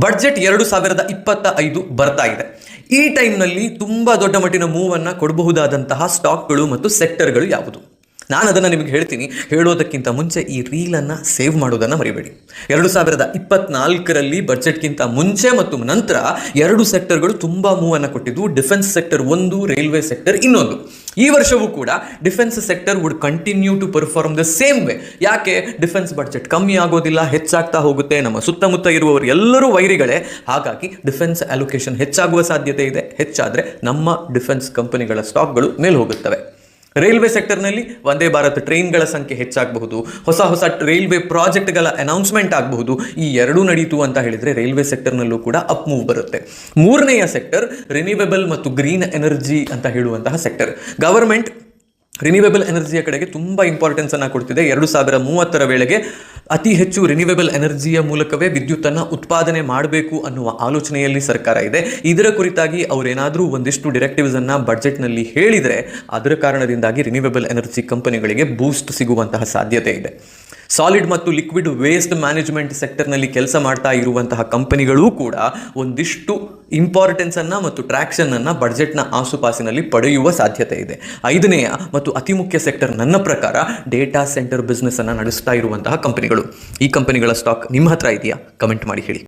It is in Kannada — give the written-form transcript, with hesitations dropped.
ಬಡ್ಜೆಟ್ 2025 ಬರ್ತಾ ಇದೆ. ಈ ಟೈಮ್ನಲ್ಲಿ ತುಂಬ ದೊಡ್ಡ ಮಟ್ಟಿನ ಮೂವನ್ನು ಕೊಡಬಹುದಾದಂತಹ ಸ್ಟಾಕ್ಗಳು ಮತ್ತು ಸೆಕ್ಟರ್ಗಳು ಯಾವುದು? ನಾನು ಅದನ್ನು ನಿಮಗೆ ಹೇಳ್ತೀನಿ. ಹೇಳೋದಕ್ಕಿಂತ ಮುಂಚೆ ಈ ರೀಲನ್ನು ಸೇವ್ ಮಾಡೋದನ್ನು ಮರಿಬೇಡಿ. 2024ರಲ್ಲಿ ಬಡ್ಜೆಟ್ಗಿಂತ ಮುಂಚೆ ಮತ್ತು ನಂತರ 2 ಸೆಕ್ಟರ್ಗಳು ತುಂಬ ಮೂವನ್ನು ಕೊಟ್ಟಿದ್ದು. ಡಿಫೆನ್ಸ್ ಸೆಕ್ಟರ್ ಒಂದು, ರೈಲ್ವೆ ಸೆಕ್ಟರ್ ಇನ್ನೊಂದು. ಈ ವರ್ಷವೂ ಕೂಡ defence sector would continue to perform the same way. ಯಾಕೆ? ಡಿಫೆನ್ಸ್ ಬಡ್ಜೆಟ್ ಕಮ್ಮಿ ಆಗೋದಿಲ್ಲ, ಹೆಚ್ಚಾಗ್ತಾ ಹೋಗುತ್ತೆ. ನಮ್ಮ ಸುತ್ತಮುತ್ತ ಇರುವವರು ಎಲ್ಲರೂ ವೈರಿಗಳೇ. ಹಾಗಾಗಿ ಡಿಫೆನ್ಸ್ ಅಲೋಕೇಶನ್ ಹೆಚ್ಚಾಗುವ ಸಾಧ್ಯತೆ ಇದೆ. ಹೆಚ್ಚಾದರೆ ನಮ್ಮ ಡಿಫೆನ್ಸ್ ಕಂಪನಿಗಳ ಸ್ಟಾಕ್ಗಳು ಮೇಲೆ ಹೋಗುತ್ತವೆ. ರೈಲ್ವೆ ಸೆಕ್ಟರ್ನಲ್ಲಿ ವಂದೇ ಭಾರತ್ ಟ್ರೈನ್ಗಳ ಸಂಖ್ಯೆ ಹೆಚ್ಚಾಗಬಹುದು, ಹೊಸ ರೈಲ್ವೆ ಪ್ರಾಜೆಕ್ಟ್ಗಳ ಅನೌನ್ಸ್ಮೆಂಟ್ ಆಗಬಹುದು. ಈ ಎರಡೂ ನಡೀತು ಅಂತ ಹೇಳಿದರೆ ರೈಲ್ವೆ ಸೆಕ್ಟರ್ನಲ್ಲೂ ಕೂಡ ಅಪ್ ಮೂವ್ ಬರುತ್ತೆ. ಮೂರನೆಯ ಸೆಕ್ಟರ್ ರಿನ್ಯೂವೇಬಲ್ ಮತ್ತು ಗ್ರೀನ್ ಎನರ್ಜಿ ಅಂತ ಹೇಳುವಂತಹ ಸೆಕ್ಟರ್. ಗವರ್ಮೆಂಟ್ ರಿನ್ಯೂವೇಬಲ್ ಎನರ್ಜಿಯ ಕಡೆಗೆ ತುಂಬ ಇಂಪಾರ್ಟೆನ್ಸನ್ನು ಕೊಡ್ತಿದೆ. 2030ರ ವೇಳೆಗೆ ಅತಿ ಹೆಚ್ಚು ರಿನ್ಯೂವೇಬಲ್ ಎನರ್ಜಿಯ ಮೂಲಕವೇ ವಿದ್ಯುತ್ತನ್ನು ಉತ್ಪಾದನೆ ಮಾಡಬೇಕು ಅನ್ನುವ ಆಲೋಚನೆಯಲ್ಲಿ ಸರ್ಕಾರ ಇದೆ. ಇದರ ಕುರಿತಾಗಿ ಅವರೇನಾದರೂ ಒಂದಿಷ್ಟು ಡಿರೆಕ್ಟಿವ್ಸನ್ನು ಬಡ್ಜೆಟ್ನಲ್ಲಿ ಹೇಳಿದರೆ ಅದರ ಕಾರಣದಿಂದಾಗಿ ರಿನ್ಯೂವೇಬಲ್ ಎನರ್ಜಿ ಕಂಪನಿಗಳಿಗೆ ಬೂಸ್ಟ್ ಸಿಗುವಂತಹ ಸಾಧ್ಯತೆ ಇದೆ. ಸಾಲಿಡ್ ಮತ್ತು ಲಿಕ್ವಿಡ್ ವೇಸ್ಟ್ ಮ್ಯಾನೇಜ್ಮೆಂಟ್ ಸೆಕ್ಟರ್ನಲ್ಲಿ ಕೆಲಸ ಮಾಡ್ತಾ ಇರುವಂತಹ ಕಂಪನಿಗಳೂ ಕೂಡ ಒಂದಿಷ್ಟು ಇಂಪಾರ್ಟೆನ್ಸನ್ನು ಮತ್ತು ಟ್ರ್ಯಾಕ್ಷನನ್ನು ಬಡ್ಜೆಟ್ನ ಆಸುಪಾಸಿನಲ್ಲಿ ಪಡೆಯುವ ಸಾಧ್ಯತೆ ಇದೆ. 5ನೆಯ ಮತ್ತು ಅತಿ ಮುಖ್ಯ ಸೆಕ್ಟರ್ ನನ್ನ ಪ್ರಕಾರ ಡೇಟಾ ಸೆಂಟರ್ ಬಿಸ್ನೆಸ್ಸನ್ನು ನಡೆಸ್ತಾ ಇರುವಂತಹ ಕಂಪನಿಗಳು. ಈ ಕಂಪನಿಗಳ ಸ್ಟಾಕ್ ನಿಮ್ಮ ಹತ್ರ ಇದೆಯಾ? ಕಮೆಂಟ್ ಮಾಡಿ ಹೇಳಿ.